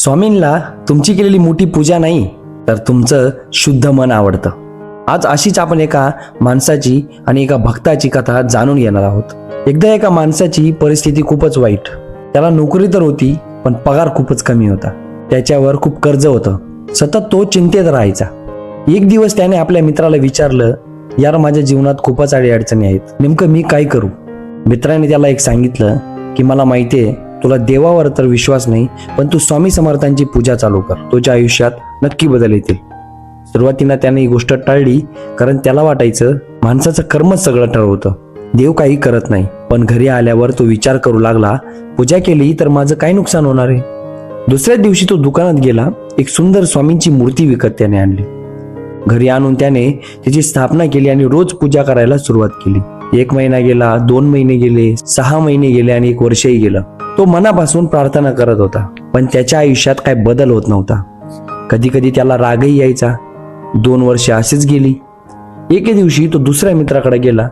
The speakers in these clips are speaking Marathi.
स्वामींना तुमची केलेली मोठी पूजा नाही तर तुमचं शुद्ध मन आवडतं. आज अशीच आपण एका माणसाची आणि एका भक्ताची कथा जाणून घेणार आहोत. एकदा एका माणसाची परिस्थिती खूपच वाईट. त्याला नोकरी तर होती पण पगार खूपच कमी होता. त्याच्यावर खूप कर्ज होतं. सतत तो चिंतेत राहायचा. एक दिवस त्याने आपल्या मित्राला विचारलं, यार माझ्या जीवनात खूपच अडचणी आहेत, नेमकं मी काय करू? मित्राने त्याला एक सांगितलं की मला माहितीये तुला देवावर तर विश्वास नाही, पण तू स्वामी समर्थांची पूजा चालू कर, तुझ्या आयुष्यात नक्की बदल येतील. सुरुवातीला त्याने ही गोष्ट टाळली, कारण त्याला वाटायचं माणसाचं कर्मच सगळं ठरवतं, देव काही करत नाही. पण घरी आल्यावर तो विचार करू लागला, पूजा केली तर माझं काय नुकसान होणार आहे? दुसऱ्या दिवशी तो दुकानात गेला. एक सुंदर स्वामींची मूर्ती विकत त्याने आणली. घरी आणून त्याने त्याची स्थापना केली आणि रोज पूजा करायला सुरुवात केली. 1 महिना गेला, 2 महिने गेले, 6 महिने गेले आणि 1 वर्षही गेलं. तो मनापासून प्रार्थना करत होता, पण त्याच्या आयुष्यात काय बदल होत नव्हता. कधी कधी त्याला रागही यायचा. 2 वर्षे अशीच गेली. एके दिवशी तो दुसऱ्या मित्राकडे गेला.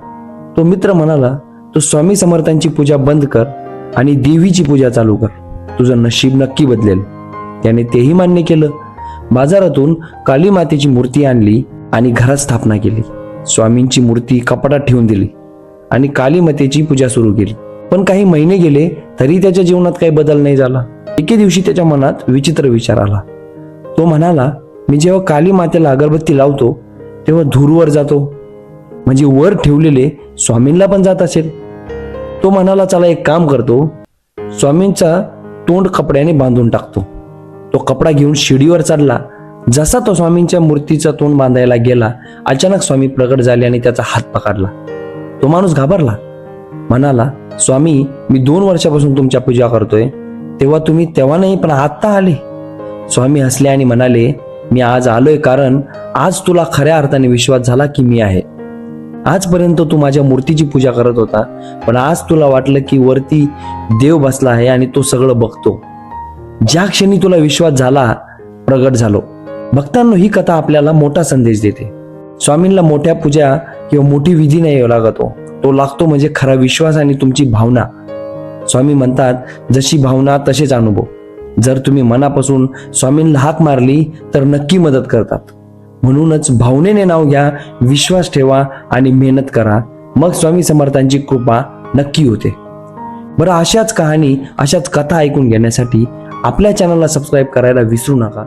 तो मित्र म्हणाला, तू स्वामी समर्थांची पूजा बंद कर आणि देवीची पूजा चालू कर, तुझं नशीब नक्की बदलेल. त्याने तेही मान्य केलं. बाजारातून काली मातेची मूर्ती आणली आणि घरात स्थापना केली. स्वामींची मूर्ती कपाटात ठेवून दिली आणि काली मातेची पूजा सुरू केली. पण काही महिने गेले तरी त्याच्या जीवनात काही बदल नाही झाला. एके दिवशी त्याच्या मनात विचित्र विचार आला. तो म्हणाला, मी जेव्हा काली मातेला अगरबत्ती लावतो तेव्हा धूरवर जातो, म्हणजे वर ठेवलेले स्वामींना पण जात असेल. तो म्हणाला, चला एक काम करतो, स्वामींचा तोंड कपड्याने बांधून टाकतो. तो कपडा घेऊन शिडीवर चढला. जसा तो स्वामींच्या मूर्तीचा तोंड बांधायला गेला, अचानक स्वामी प्रकट झाले आणि त्याचा हात पकडला. तो माणूस घाबरला. म्हणाला, स्वामी मी 2 वर्षापासून तुमच्या पूजा करतोय, तेव्हा तुम्ही तेव्हा नाही पण आत्ता आले. स्वामी हसले आणि म्हणाले, मी आज आलोय कारण आज तुला खऱ्या अर्थाने विश्वास झाला की मी आहे. आजपर्यंत तू माझ्या मूर्तीची पूजा करत होता, पण आज तुला वाटलं की वरती देव बसला आहे आणि तो सगळं बघतो. ज्या क्षणी तुला विश्वास झाला, प्रगट झालो. भक्तांनो, ही कथा आपल्याला मोठा संदेश देते. स्वामींना मोठ्या पूजा किंवा मोठी विधी नाही लागतो, तो लागतो म्हणजे खरा विश्वास आणि तुमची भावना. स्वामी म्हणतात, जशी भावना तसेच अनुभव. जर तुम्ही मनापासून स्वामींना हाक मारली तर नक्की मदत करतात. म्हणूनच भावनेने नाव घ्या, विश्वास ठेवा आणि मेहनत करा, मग स्वामी समर्थांची कृपा नक्की होते. बरं, अशाच कहाणी, अशाच कथा ऐकून घेण्यासाठी आपल्या चॅनलला सबस्क्राईब करायला विसरू नका.